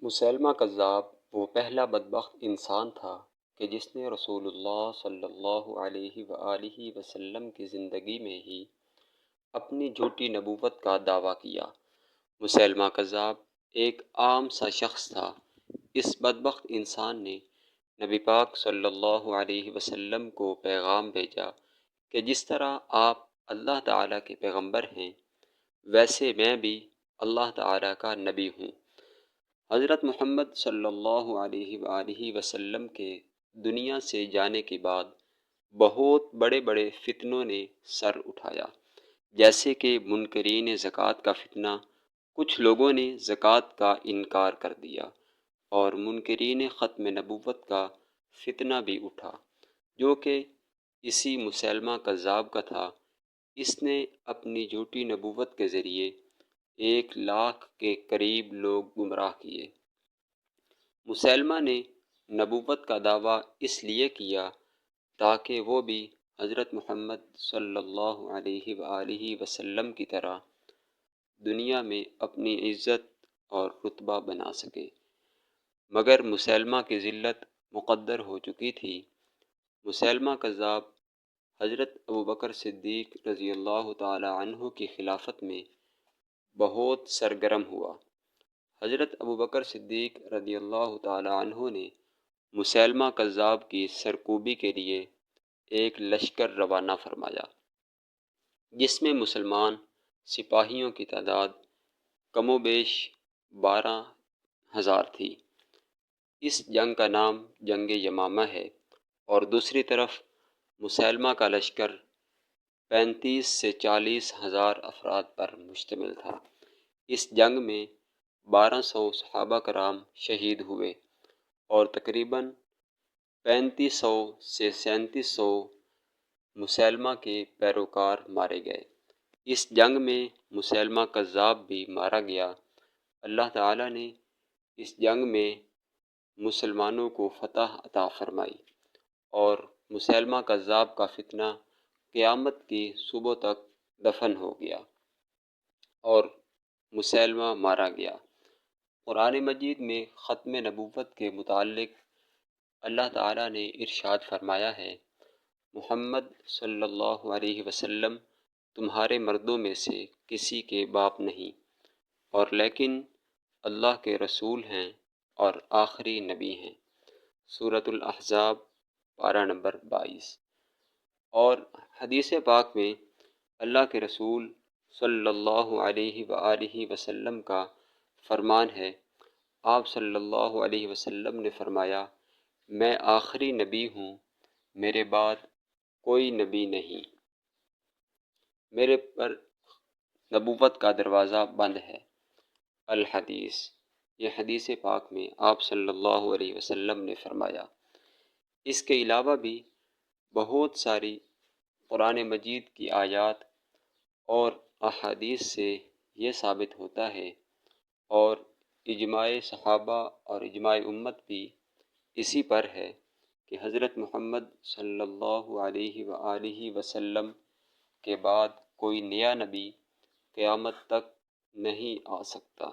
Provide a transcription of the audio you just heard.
مسیلمہ کذاب وہ پہلا بدبخت انسان تھا کہ جس نے رسول اللہ صلی اللہ علیہ وآلہ وسلم کی زندگی میں ہی اپنی جھوٹی نبوت کا دعویٰ کیا۔ مسیلمہ کذاب ایک عام سا شخص تھا۔ اس بدبخت انسان نے نبی پاک صلی اللہ علیہ وسلم کو پیغام بھیجا کہ جس طرح آپ اللہ تعالیٰ کے پیغمبر ہیں، ویسے میں بھی اللہ تعالیٰ کا نبی ہوں۔ حضرت محمد صلی اللہ علیہ وآلہ وسلم کے دنیا سے جانے کے بعد بہت بڑے بڑے فتنوں نے سر اٹھایا، جیسے کہ منکرین زکوٰۃ کا فتنہ۔ کچھ لوگوں نے زکوٰۃ کا انکار کر دیا، اور منکرین ختم نبوت کا فتنہ بھی اٹھا، جو کہ اسی مسیلمہ کذاب کا تھا۔ اس نے اپنی جھوٹی نبوت کے ذریعے 1,00,000 کے قریب لوگ گمراہ کیے۔ مسیلمہ نے نبوت کا دعویٰ اس لیے کیا تاکہ وہ بھی حضرت محمد صلی اللہ علیہ وآلہ وسلم کی طرح دنیا میں اپنی عزت اور رتبہ بنا سکے، مگر مسیلمہ کی ذلت مقدر ہو چکی تھی۔ مسیلمہ کذاب حضرت ابوبکر صدیق رضی اللہ تعالی عنہ کی خلافت میں بہت سرگرم ہوا۔ حضرت ابوبکر صدیق رضی اللہ تعالی عنہ نے مسیلمہ کذاب کی سرکوبی کے لیے ایک لشکر روانہ فرمایا، جس میں مسلمان سپاہیوں کی تعداد کم و بیش 12,000 تھی۔ اس جنگ کا نام جنگ یمامہ ہے، اور دوسری طرف مسیلمہ کا لشکر 35 سے 40 ہزار افراد پر مشتمل تھا۔ اس جنگ میں 1200 صحابہ کرام شہید ہوئے، اور تقریباً 3500 سے 3700 مسیلمہ کے پیروکار مارے گئے۔ اس جنگ میں مسیلمہ کذاب بھی مارا گیا۔ اللہ تعالیٰ نے اس جنگ میں مسلمانوں کو فتح عطا فرمائی، اور مسیلمہ کذاب کا فتنہ قیامت کی صبح تک دفن ہو گیا، اور مسیلمہ مارا گیا۔ قرآن مجید میں ختم نبوت کے متعلق اللہ تعالیٰ نے ارشاد فرمایا ہے، محمد صلی اللہ علیہ وسلم تمہارے مردوں میں سے کسی کے باپ نہیں، اور لیکن اللہ کے رسول ہیں اور آخری نبی ہیں۔ سورۃ الاحزاب پارہ نمبر 22۔ اور حدیث پاک میں اللہ کے رسول صلی اللہ علیہ وآلہ وسلم کا فرمان ہے، آپ صلی اللہ علیہ وسلم نے فرمایا، میں آخری نبی ہوں، میرے بعد کوئی نبی نہیں، میرے پر نبوت کا دروازہ بند ہے۔ الحدیث، یہ حدیث پاک میں آپ صلی اللہ علیہ وسلم نے فرمایا۔ اس کے علاوہ بھی بہت ساری قرآن مجید کی آیات اور احادیث سے یہ ثابت ہوتا ہے، اور اجماع صحابہ اور اجماع امت بھی اسی پر ہے کہ حضرت محمد صلی اللہ علیہ وآلہ وسلم کے بعد کوئی نیا نبی قیامت تک نہیں آ سکتا۔